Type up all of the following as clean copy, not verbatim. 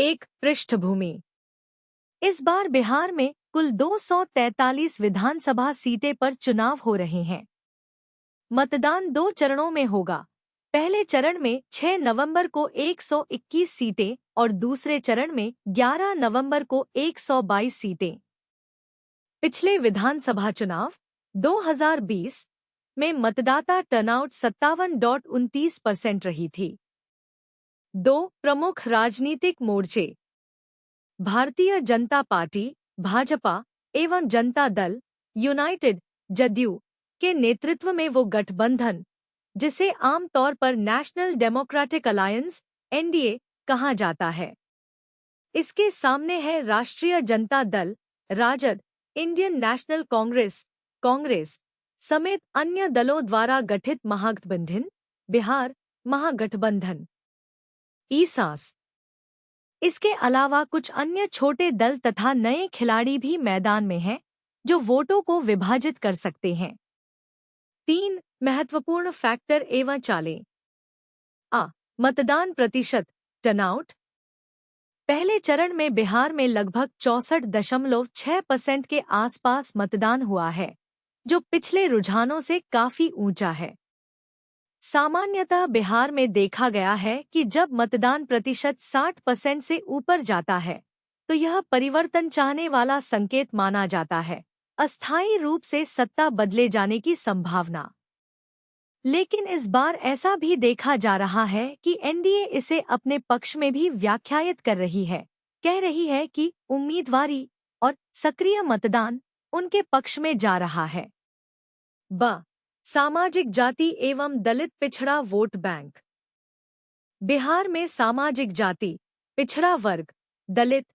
एक पृष्ठभूमि। इस बार बिहार में कुल 243 विधानसभा सीटें पर चुनाव हो रहे हैं। मतदान 2 चरणों में होगा। पहले चरण में 6 नवंबर को 121 सीटें और दूसरे चरण में 11 नवंबर को 122 सीटें। पिछले विधानसभा चुनाव 2020 में मतदाता टर्नआउट 57.29% रही थी। 2 प्रमुख राजनीतिक मोर्चे भारतीय जनता पार्टी भाजपा एवं जनता दल यूनाइटेड जदयू के नेतृत्व में वो गठबंधन जिसे आमतौर पर नेशनल डेमोक्रेटिक अलायंस एनडीए कहा जाता है। इसके सामने है राष्ट्रीय जनता दल राजद, इंडियन नेशनल कांग्रेस समेत अन्य दलों द्वारा गठित महागठबंधन बिहार महागठबंधन ईसास। इसके अलावा कुछ अन्य छोटे दल तथा नए खिलाड़ी भी मैदान में हैं जो वोटों को विभाजित कर सकते हैं। 3 महत्वपूर्ण फैक्टर एवं चालें। मतदान प्रतिशत टर्नआउट। पहले चरण में बिहार में लगभग 64.6% के आसपास मतदान हुआ है, जो पिछले रुझानों से काफी ऊंचा है। सामान्यतः बिहार में देखा गया है कि जब मतदान प्रतिशत 60% से ऊपर जाता है तो यह परिवर्तन चाहने वाला संकेत माना जाता है, अस्थायी रूप से सत्ता बदले जाने की संभावना। लेकिन इस बार ऐसा भी देखा जा रहा है कि एनडीए इसे अपने पक्ष में भी व्याख्यायित कर रही है, कह रही है कि उम्मीदवारी और सक्रिय मतदान उनके पक्ष में जा रहा है। सामाजिक जाति एवं दलित पिछड़ा वोट बैंक। बिहार में सामाजिक जाति, पिछड़ा वर्ग, दलित,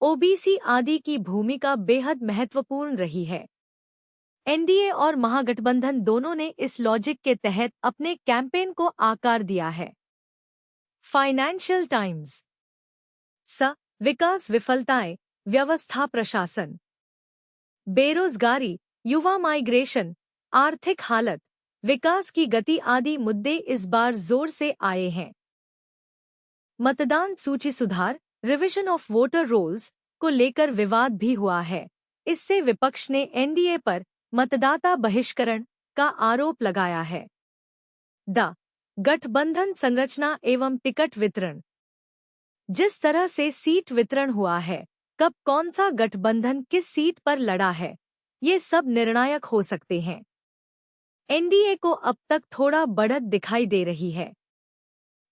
ओबीसी आदि की भूमिका बेहद महत्वपूर्ण रही है। एनडीए और महागठबंधन दोनों ने इस लॉजिक के तहत अपने कैंपेन को आकार दिया है। Financial times. विकास विफलताएं, व्यवस्था प्रशासन, बेरोजगारी, युवा माइग्रेशन, आर्थिक हालत, विकास की गति आदि मुद्दे इस बार जोर से आए हैं। मतदान सूची सुधार, रिवीजन ऑफ वोटर रोल्स को लेकर विवाद भी हुआ है। इससे विपक्ष ने एनडीए पर मतदाता बहिष्करण का आरोप लगाया है। गठबंधन संरचना एवं टिकट वितरण। जिस तरह से सीट वितरण हुआ है, कब कौन सा गठबंधन किस सीट पर लड़ा है, ये सब निर्णायक हो सकते हैं। एनडीए को अब तक थोड़ा बढ़त दिखाई दे रही है।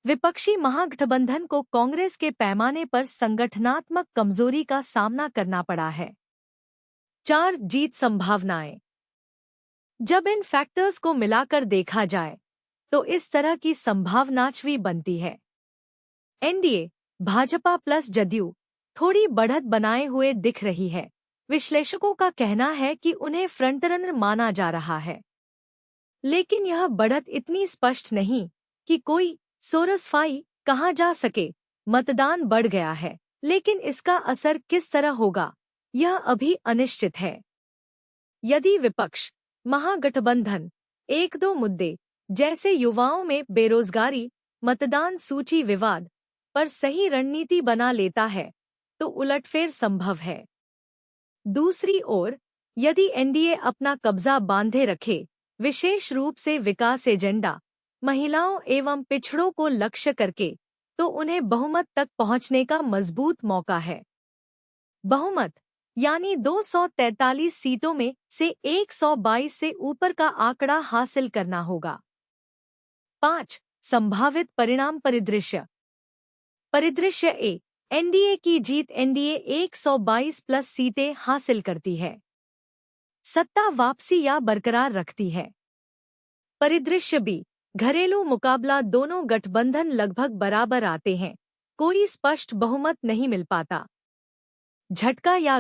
विपक्षी महागठबंधन को कांग्रेस के पैमाने पर संगठनात्मक कमजोरी का सामना करना पड़ा है। 4 जीत संभावनाएं। जब इन फैक्टर्स को मिलाकर देखा जाए तो इस तरह की संभावनाचवी बनती है। एनडीए भाजपा प्लस जदयू थोड़ी बढ़त बनाए हुए दिख रही है। विश्लेषकों का कहना है कि उन्हें फ्रंटरनर माना जा रहा है, लेकिन यह बढ़त इतनी स्पष्ट नहीं कि कोई सोरसफाई कहा जा सके। मतदान बढ़ गया है, लेकिन इसका असर किस तरह होगा यह अभी अनिश्चित है। यदि विपक्ष महागठबंधन 1-2 मुद्दे जैसे युवाओं में बेरोजगारी, मतदान सूची विवाद पर सही रणनीति बना लेता है तो उलटफेर संभव है। दूसरी ओर यदि एनडीए अपना कब्जा बांधे रखे, विशेष रूप से विकास एजेंडा, महिलाओं एवं पिछड़ों को लक्ष्य करके, तो उन्हें बहुमत तक पहुंचने का मजबूत मौका है। बहुमत यानी 243 सीटों में से 122 से ऊपर का आंकड़ा हासिल करना होगा। 5 संभावित परिणाम परिदृश्य। परिदृश्य ए, एनडीए की जीत। एनडीए 122 प्लस सीटें हासिल करती है, सत्ता वापसी या बरकरार रखती है। परिदृश्य बी, घरेलू मुकाबला, दोनों गठबंधन लगभग बराबर आते हैं, कोई स्पष्ट बहुमत नहीं मिल पाता। झटका या